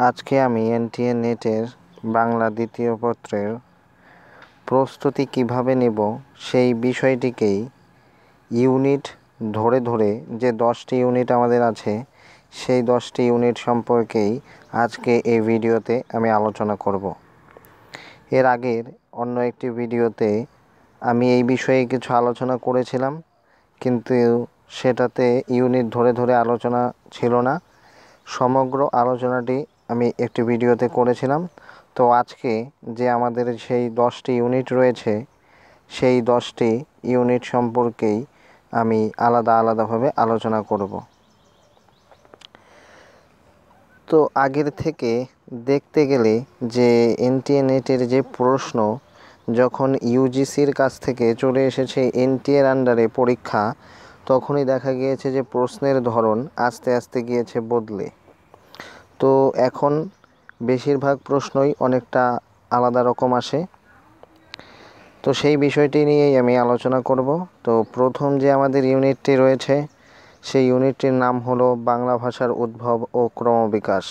আজকে আমি এনটিএ নেটের বাংলা দ্বিতীয় পত্রের প্রস্তুতি কিভাবে নেব সেই বিষয়টিকেই ইউনিট ধরে ধরে যে 10টি ইউনিট আমাদের আছে সেই 10টি ইউনিট সম্পর্কেই আজকে এই ভিডিওতে আমি আলোচনা করব। এর আগের অন্য একটি ভিডিওতে আমি এই বিষয়ে কিছু আলোচনা করেছিলাম, কিন্তু সেটাতে ইউনিট ধরে ধরে আলোচনা ছিল না। সমগ্র আলোচনাটি আমি একটি ভিডিওতে করেছিলাম। তো আজকে যে আমাদের সেই 10টি ইউনিট রয়েছে সেই 10টি ইউনিট সম্পর্কেই আমি আলাদাভাবে আলোচনা করব। তো আগের থেকে দেখতে গেলে যে এনটিএ নেটের যে প্রশ্ন যখন ইউজিসির কাছ থেকে চলে এসেছে এনটিএর আন্ডারে পরীক্ষা, তখনই দেখা গিয়েছে যে প্রশ্নের ধরন আস্তে আস্তে গিয়েছে বদলে। তো এখন বেশিরভাগ প্রশ্নই অনেকটা আলাদা রকম আসে। তো সেই বিষয়টি নিয়েই আমি আলোচনা করব। তো প্রথম যে আমাদের ইউনিটটি রয়েছে সেই ইউনিটটির নাম হলো বাংলা ভাষার উদ্ভব ও ক্রমবিকাশ।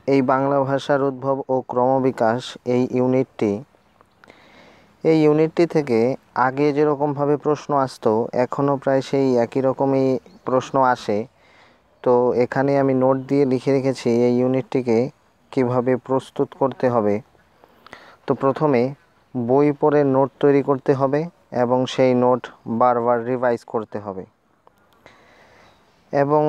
এই বাংলা ভাষার উদ্ভব ও ক্রমবিকাশ এই ইউনিটটি থেকে আগে যেরকমভাবে প্রশ্ন আসতো এখনও প্রায় সেই একই রকমই প্রশ্ন আসে। তো এখানে আমি নোট দিয়ে লিখে রেখেছি এই ইউনিটটিকে কিভাবে প্রস্তুত করতে হবে। তো প্রথমে বই পড়ে নোট তৈরি করতে হবে এবং সেই নোট বারবার রিভাইজ করতে হবে। এবং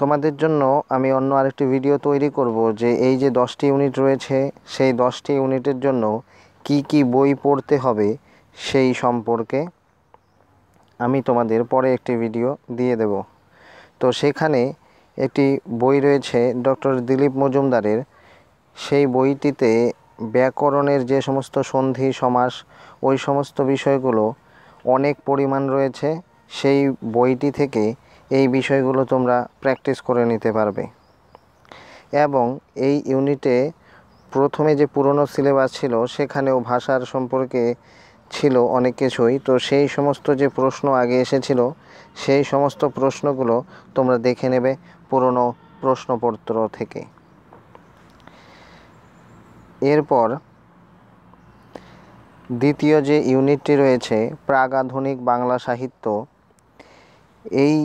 তোমাদের জন্য আমি অন্য আরেকটি ভিডিও তৈরি করব যে এই যে 10টি ইউনিট রয়েছে সেই 10টি ইউনিটের জন্য কি কি বই পড়তে হবে সেই সম্পর্কে আমি তোমাদের পরে একটি ভিডিও দিয়ে দেব। তো সেখানে একটি বই রয়েছে ডক্টর দিলীপ মজুমদারের। সেই বইটিতে ব্যাকরণের যে সমস্ত সন্ধি সমাস ওই সমস্ত বিষয়গুলো অনেক পরিমাণ রয়েছে। সেই বইটি থেকে এই বিষয়গুলো তোমরা প্র্যাকটিস করে নিতে পারবে। এবং এই ইউনিটে প্রথমে যে পুরনো সিলেবাস ছিল সেখানেও ভাষার সম্পর্কে ছিল অনেক কিছুই। তো সেই সমস্ত যে প্রশ্ন আগে এসেছিল সেই সমস্ত প্রশ্নগুলো তোমরা দেখে নেবে পুরনো প্রশ্নপত্র থেকে। এরপর দ্বিতীয় যে ইউনিটটি রয়েছে প্রাক-আধুনিক বাংলা সাহিত্য, এই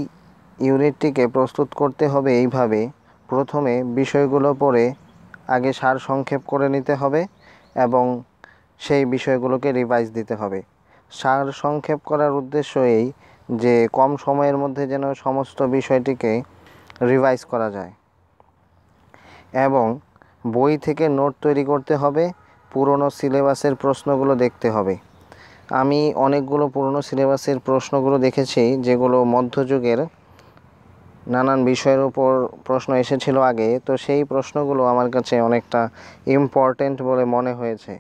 ইউনিটটিকে প্রস্তুত করতে হবে এইভাবে। প্রথমে বিষয়গুলো পড়ে আগে সারসংক্ষেপ করে নিতে হবে এবং সেই বিষয়গুলোকে রিভাইজ দিতে হবে। সারসংক্ষেপ করার উদ্দেশ্য এই যে কম সময়ের মধ্যে যেন সমস্ত বিষয়টিকে রিভাইজ করা যায়। এবং বই থেকে নোট তৈরি করতে হবে, পুরনো সিলেবাসের প্রশ্নগুলো দেখতে হবে। আমি অনেকগুলো পুরনো সিলেবাসের প্রশ্নগুলো দেখেছি যেগুলো মধ্যযুগের নানান বিষয়ের উপর প্রশ্ন এসেছিল আগে। তো সেই প্রশ্নগুলো আমার কাছে অনেকটা ইম্পর্ট্যান্ট বলে মনে হয়েছে।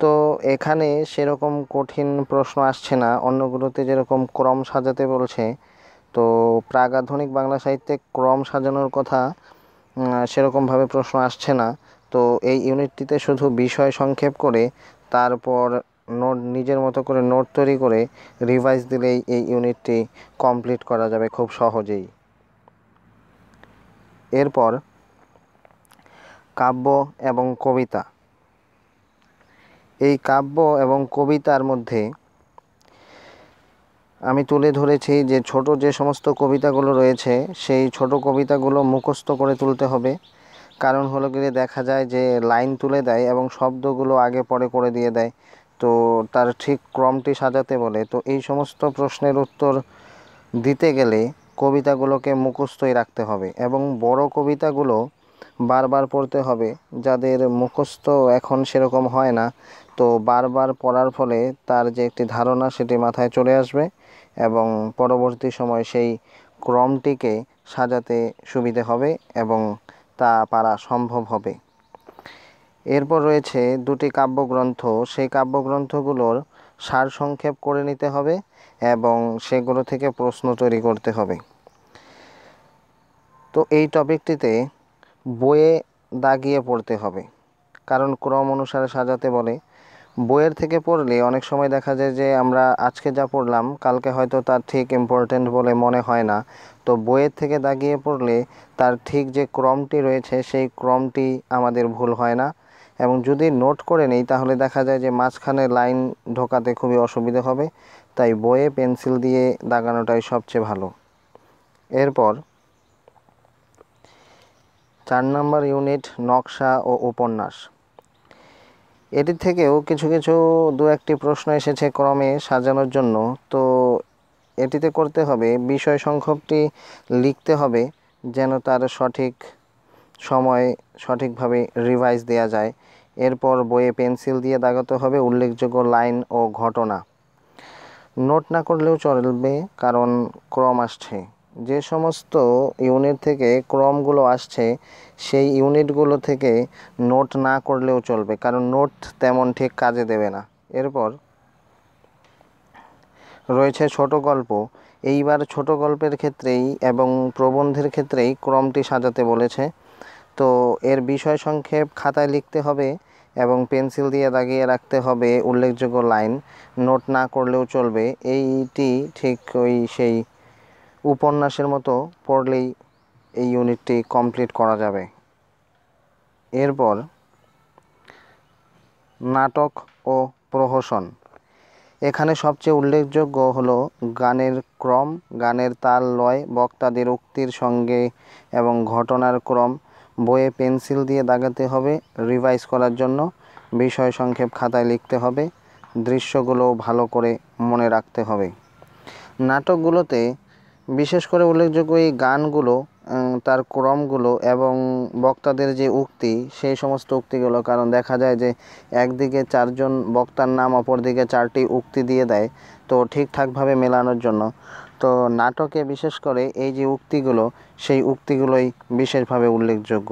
তো এখানে সেরকম কঠিন প্রশ্ন আসছে না, অন্যগুলোতে যেরকম ক্রম সাজাতে বলছে। তো প্রাক-আধুনিক বাংলা সাহিত্যে ক্রম সাজানোর কথা সেরকমভাবে প্রশ্ন আসছে না। তো এই ইউনিটটিতে শুধু বিষয় সংক্ষেপ করে তারপর নোট নিজের মতো করে নোট তৈরি করে রিভাইজ দিলেই এই ইউনিটটি কমপ্লিট করা যাবে খুব সহজেই। এরপর কাব্য এবং কবিতা। এই কাব্য এবং কবিতার মধ্যে আমি তুলে ধরেছি যে ছোট যে সমস্ত কবিতাগুলো রয়েছে সেই ছোট কবিতাগুলো মুখস্থ করে তুলতে হবে। কারণ হলো গিয়ে দেখা যায় যে লাইন তুলে দেয় এবং শব্দগুলো আগে পরে করে দিয়ে দেয়, তো তার ঠিক ক্রমটি সাজাতে বলে। তো এই সমস্ত প্রশ্নের উত্তর দিতে গেলে কবিতাগুলোকে মুখস্থই রাখতে হবে এবং বড় কবিতাগুলো বারবার পড়তে হবে। যাদের মুখস্থ এখন সেরকম হয় না, তো বারবার পড়ার ফলে তার যে একটি ধারণা সেটি মাথায় চলে আসবে এবং পরবর্তী সময় সেই ক্রমটিকে সাজাতে সুবিধে হবে এবং তা পারা সম্ভব হবে। এরপর রয়েছে দুটি কাব্যগ্রন্থ। সেই কাব্যগ্রন্থগুলোর সারসংক্ষেপ করে নিতে হবে এবং সেগুলো থেকে প্রশ্ন তৈরি করতে হবে। তো এই টপিকটিতে বইয়ে দাগিয়ে পড়তে হবে, কারণ ক্রম অনুসারে সাজাতে বলে। বইয়ের থেকে পড়লে অনেক সময় দেখা যায় যে আমরা আজকে যা পড়লাম কালকে হয়তো তার ঠিক ইম্পর্টেন্ট বলে মনে হয় না। তো বইয়ের থেকে দাগিয়ে পড়লে তার ঠিক যে ক্রমটি রয়েছে সেই ক্রমটি আমাদের ভুল হয় না, এবং যদি নোট করে নেই তাহলে দেখা যায় যে মাঝখানে লাইন ঢোকাতে খুবই অসুবিধা হবে। তাই বইয়ে পেন্সিল দিয়ে দাগানোটাই সবচেয়ে ভালো। এরপর 4 নম্বর ইউনিট নকশা ও উপন্যাস। এটি থেকেও কিছু কিছু দু একটি প্রশ্ন এসেছে ক্রমে সাজানোর জন্য। তো এটিতে করতে হবে বিষয় সংক্ষেপটি লিখতে হবে যেন তার সঠিক সময়ে সঠিকভাবে রিভাইজ দেওয়া যায়। এরপর বইয়ে পেন্সিল দিয়ে দাগাতে হবে উল্লেখযোগ্য লাইন ও ঘটনা। নোট না করলেও চলবে, কারণ ক্রম আসছে। যে সমস্ত ইউনিট থেকে ক্রমগুলো আসছে সেই ইউনিটগুলো থেকে নোট না করলেও চলবে, কারণ নোট তেমন ঠিক কাজে দেবে না। এরপর রয়েছে ছোট গল্প। এইবার ছোট গল্পের ক্ষেত্রেই এবং প্রবন্ধের ক্ষেত্রেই ক্রমটি সাজাতে বলেছে। তো এর বিষয় সংক্ষেপ খাতায় লিখতে হবে এবং পেন্সিল দিয়ে দাগিয়ে রাখতে হবে উল্লেখযোগ্য লাইন। নোট না করলেও চলবে। এইটি ঠিক সেই উপন্যাসের মতো পড়লেই এই ইউনিটটি কমপ্লিট করা যাবে। এরপর নাটক ও প্রহসন। এখানে সবচেয়ে উল্লেখযোগ্য হলো গানের ক্রম, গানের তাল লয়, বক্তাদের উক্তির সঙ্গে এবং ঘটনার ক্রম। বইয়ে পেন্সিল দিয়ে দাগাতে হবে রিভাইজ করার জন্য। বিষয় সংক্ষেপ খাতায় লিখতে হবে। দৃশ্যগুলো ভালো করে মনে রাখতে হবে। নাটকগুলোতে বিশেষ করে উল্লেখযোগ্য এই গানগুলো, তার ক্রমগুলো এবং বক্তাদের যে উক্তি সেই সমস্ত উক্তিগুলো, কারণ দেখা যায় যে একদিকে 4 জন বক্তার নাম অপরদিকে 4টি উক্তি দিয়ে দেয়, তো ঠিকঠাকভাবে মেলানোর জন্য। তো নাটকে বিশেষ করে এই যে উক্তিগুলো সেই উক্তিগুলোই বিশেষভাবে উল্লেখযোগ্য।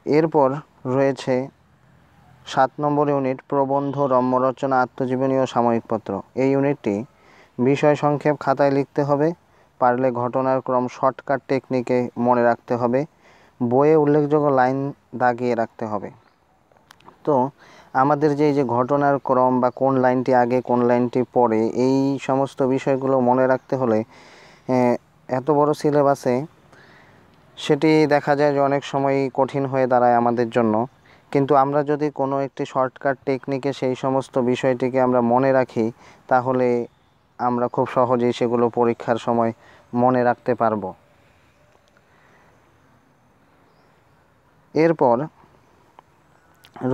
এরপর রয়েছে 7 নম্বর ইউনিট প্রবন্ধ, রম্যরচনা, আত্মজীবনী ও সাময়িকপত্র। এই ইউনিটটি বিষয় সংক্ষেপ খাতায় লিখতে হবে, পারলে ঘটনার ক্রম শর্টকাট টেকনিকে মনে রাখতে হবে। বইয়ে উল্লেখযোগ্য লাইন দাগিয়ে রাখতে হবে। তো আমাদের যে ঘটনার ক্রম বা কোন লাইনটি আগে কোন লাইনটি পরে এই সমস্ত বিষয়গুলো মনে রাখতে হলে এত বড় সিলেবাসে সেটি দেখা যায় যে অনেক সময় কঠিন হয়ে দাঁড়ায় আমাদের জন্য। কিন্তু আমরা যদি কোনো একটি শর্টকাট টেকনিকে সেই সমস্ত বিষয়টিকে আমরা মনে রাখি তাহলে আমরা খুব সহজেই সেগুলো পরীক্ষার সময় মনে রাখতে পারবো। এরপর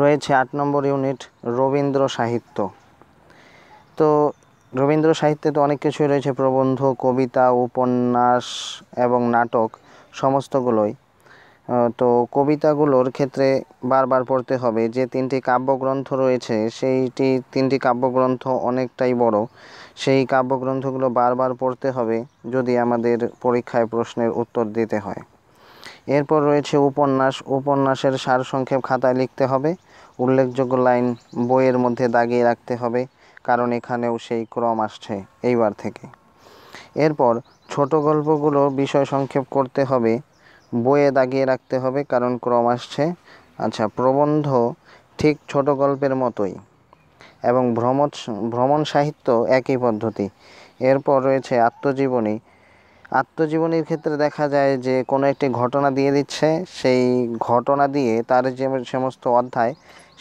রয়েছে 8 নম্বর ইউনিট রবীন্দ্র সাহিত্য। তো রবীন্দ্র সাহিত্যে তো অনেক কিছুই রয়েছে, প্রবন্ধ, কবিতা, উপন্যাস এবং নাটক সমস্তগুলোই। তো কবিতাগুলোর ক্ষেত্রে বারবার পড়তে হবে। যে 3টি কাব্যগ্রন্থ রয়েছে সেইটি 3টি কাব্যগ্রন্থ অনেকটাই বড়, সেই কাব্যগ্রন্থগুলো বারবার পড়তে হবে যদি আমাদের পরীক্ষায় প্রশ্নের উত্তর দিতে হয়। এরপর রয়েছে উপন্যাস। উপন্যাসের সারসংক্ষেপ খাতায় লিখতে হবে, উল্লেখযোগ্য লাইন বইয়ের মধ্যে দাগিয়ে রাখতে হবে, কারণ এখানেও সেই ক্রম আসছে এইবার থেকে। এরপর ছোট গল্পগুলো বিষয় সংক্ষেপ করতে হবে, বইয়ে দাগিয়ে রাখতে হবে, কারণ ক্রম আসছে। আচ্ছা, প্রবন্ধ ঠিক ছোট গল্পের মতোই এবং ভ্রমণ সাহিত্য একই পদ্ধতি। এরপর রয়েছে আত্মজীবনী। আত্মজীবনীর ক্ষেত্রে দেখা যায় যে কোনো একটি ঘটনা দিয়ে দিচ্ছে, সেই ঘটনা দিয়ে তার যে সমস্ত অধ্যায়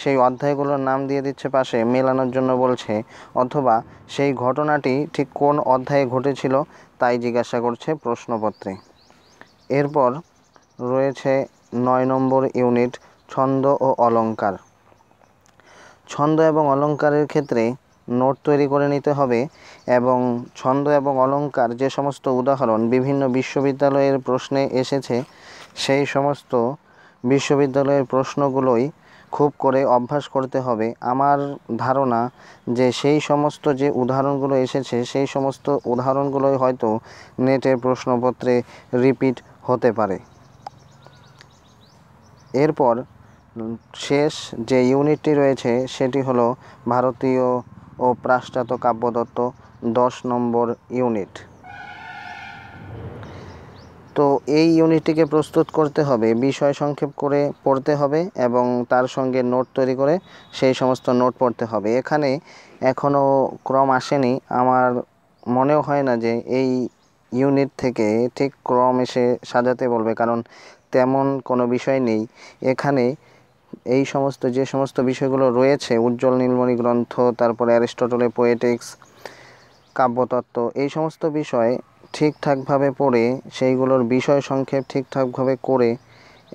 সেই অধ্যায়গুলোর নাম দিয়ে দিচ্ছে পাশে মেলানোর জন্য বলছে, অথবা সেই ঘটনাটি ঠিক কোন অধ্যায়ে ঘটেছিল তাই জিজ্ঞাসা করছে প্রশ্নপত্রে। এরপর রয়েছে 9 নম্বর ইউনিট ছন্দ ও অলঙ্কার। ছন্দ এবং অলঙ্কারের ক্ষেত্রে নোট তৈরি করে নিতে হবে, এবং ছন্দ এবং অলঙ্কার যে সমস্ত উদাহরণ বিভিন্ন বিশ্ববিদ্যালয়ের প্রশ্নে এসেছে সেই সমস্ত বিশ্ববিদ্যালয়ের প্রশ্নগুলোই খুব করে অভ্যাস করতে হবে। আমার ধারণা যে সেই সমস্ত যে উদাহরণগুলো এসেছে সেই সমস্ত উদাহরণগুলোই হয়তো নেটের প্রশ্নপত্রে রিপিট হতে পারে। এরপর শেষ যে ইউনিটটি রয়েছে সেটি হলো ভারতীয় ও পাশ্চাত্য কাব্যতত্ত্ব, 10 নম্বর ইউনিট। তো এই ইউনিটটিকে প্রস্তুত করতে হবে, বিষয় সংক্ষেপ করে পড়তে হবে এবং তার সঙ্গে নোট তৈরি করে সেই সমস্ত নোট পড়তে হবে। এখানে এখনও ক্রম আসেনি, আমার মনেও হয় না যে এই ইউনিট থেকে ঠিক ক্রম এসে সাজাতে বলবে, কারণ তেমন কোনো বিষয় নেই এখানে। এই সমস্ত যে সমস্ত বিষয়গুলো রয়েছে, উজ্জ্বল নীলমণি গ্রন্থ, তারপরে অ্যারিস্টটলের পোয়েটিক্স, কাব্যতত্ত্ব, এই সমস্ত বিষয় ঠিকঠাকভাবে পড়ে সেইগুলোর বিষয় সংক্ষেপ ঠিকঠাকভাবে করে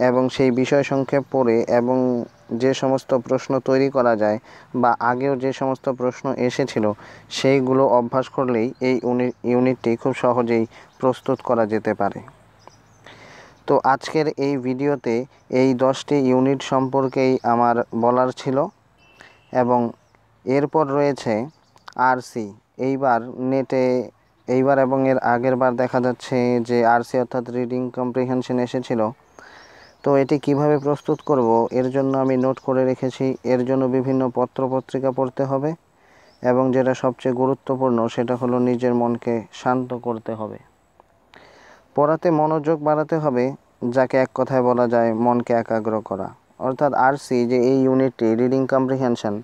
এবং সেই বিষয় সংক্ষেপ পড়ে এবং যে সমস্ত প্রশ্ন তৈরি করা যায় বা আগেও যে সমস্ত প্রশ্ন এসেছিল সেইগুলো অভ্যাস করলেই এই ইউনিটটি খুব সহজেই প্রস্তুত করা যেতে পারে। তো আজকের এই ভিডিওতে এই 10টি ইউনিট সম্পর্কেই আমার বলার ছিল এবং এরপর রয়েছে আরসি। এইবার নেটে এবং এর আগের বার দেখা যাচ্ছে যে আরসি অর্থাৎ রিডিং কম্প্রিহেনশন এসেছিল। তো এটি কিভাবে প্রস্তুত করব এর জন্য আমি নোট করে রেখেছি। এর জন্য বিভিন্ন পত্রপত্রিকা পড়তে হবে এবং যেটা সবচেয়ে গুরুত্বপূর্ণ সেটা হলো নিজের মনকে শান্ত করতে হবে। পড়াতে মনোযোগ বাড়াতে হবে, যাকে এক কথায় বলা যায় মনকে একাগ্র করা। অর্থাৎ আরসি যে এই ইউনিটটি রিডিং কম্প্রিহেনশন,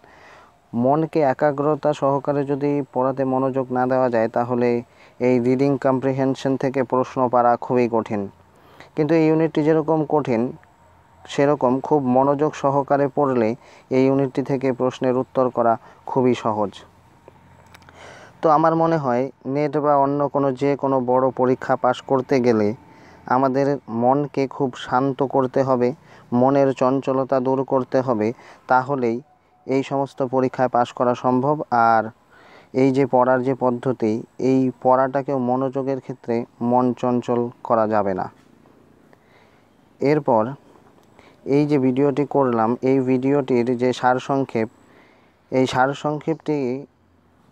মনকে একাগ্রতা সহকারে যদি পড়াতে মনোযোগ না দেওয়া যায় তাহলে এই রিডিং কম্প্রিহেনশন থেকে প্রশ্ন পারা খুবই কঠিন। কিন্তু এই ইউনিটটি যেরকম কঠিন সেরকম খুব মনোযোগ সহকারে পড়লে এই ইউনিটটি থেকে প্রশ্নের উত্তর করা খুবই সহজ। তো আমার মনে হয় নেট বা অন্য কোনো বড় পরীক্ষা পাশ করতে গেলে আমাদের মনকে খুব শান্ত করতে হবে, মনের চঞ্চলতা দূর করতে হবে, তাহলেই এই সমস্ত পরীক্ষায় পাশ করা সম্ভব। আর এই যে পড়ার যে পদ্ধতি, এই পড়াটাকেও মনোযোগের ক্ষেত্রে মন চঞ্চল করা যাবে না। এরপর এই যে ভিডিওটি করলাম, এই ভিডিওটির যে সারসংক্ষেপ, এই সারসংক্ষেপটি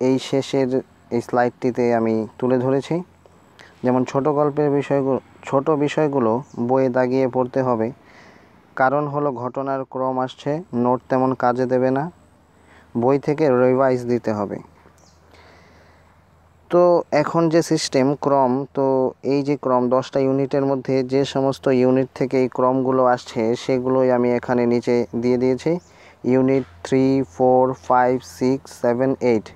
এই শেষের এই স্লাইডটিতে আমি তুলে ধরেছি। যেমন ছোট বিষয়গুলো বইয়ে দাগিয়ে পড়তে হবে, কারণ হলো ঘটনার ক্রম আসছে, নোট তেমন কাজে দেবে না, বই থেকে রিভাইজ দিতে হবে। তো এখন যে সিস্টেম ক্রম, তো এই যে ক্রম 10টা ইউনিটের মধ্যে যে সমস্ত ইউনিট থেকে এই ক্রমগুলো আসছে সেগুলোই আমি এখানে নিচে দিয়ে দিয়েছি। ইউনিট 3, 4, 5, 6, 7, 8,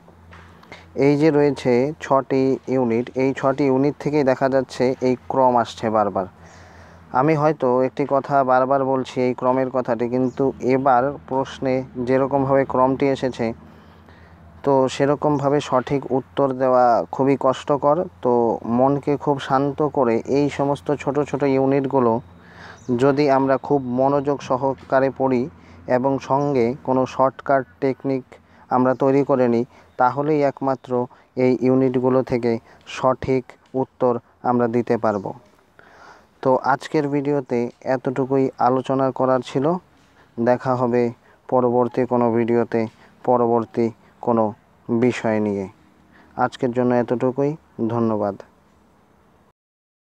এই যে রয়েছে 6টি ইউনিট, এই 6টি ইউনিট থেকেই দেখা যাচ্ছে এই ক্রম আসছে বারবার। আমি হয়তো একটি কথা বারবার বলছি এই ক্রমের কথাটি, কিন্তু এবার প্রশ্নে যেরকমভাবে ক্রমটি এসেছে তো সেরকমভাবে সঠিক উত্তর দেওয়া খুবই কষ্টকর। তো মনকে খুব শান্ত করে এই সমস্ত ছোট ছোট ইউনিটগুলো যদি আমরা খুব মনোযোগ সহকারে পড়ি এবং সঙ্গে কোনো শর্টকাট টেকনিক আমরা তৈরি করে নিই, তাহলেই একমাত্র এই ইউনিটগুলো থেকে সঠিক উত্তর আমরা দিতে পারবো। তো আজকের ভিডিওতে এতটুকুই আলোচনা করার ছিল। দেখা হবে পরবর্তী কোনো ভিডিওতে পরবর্তী কোনো বিষয় নিয়ে। আজকের জন্য এতটুকুই, ধন্যবাদ।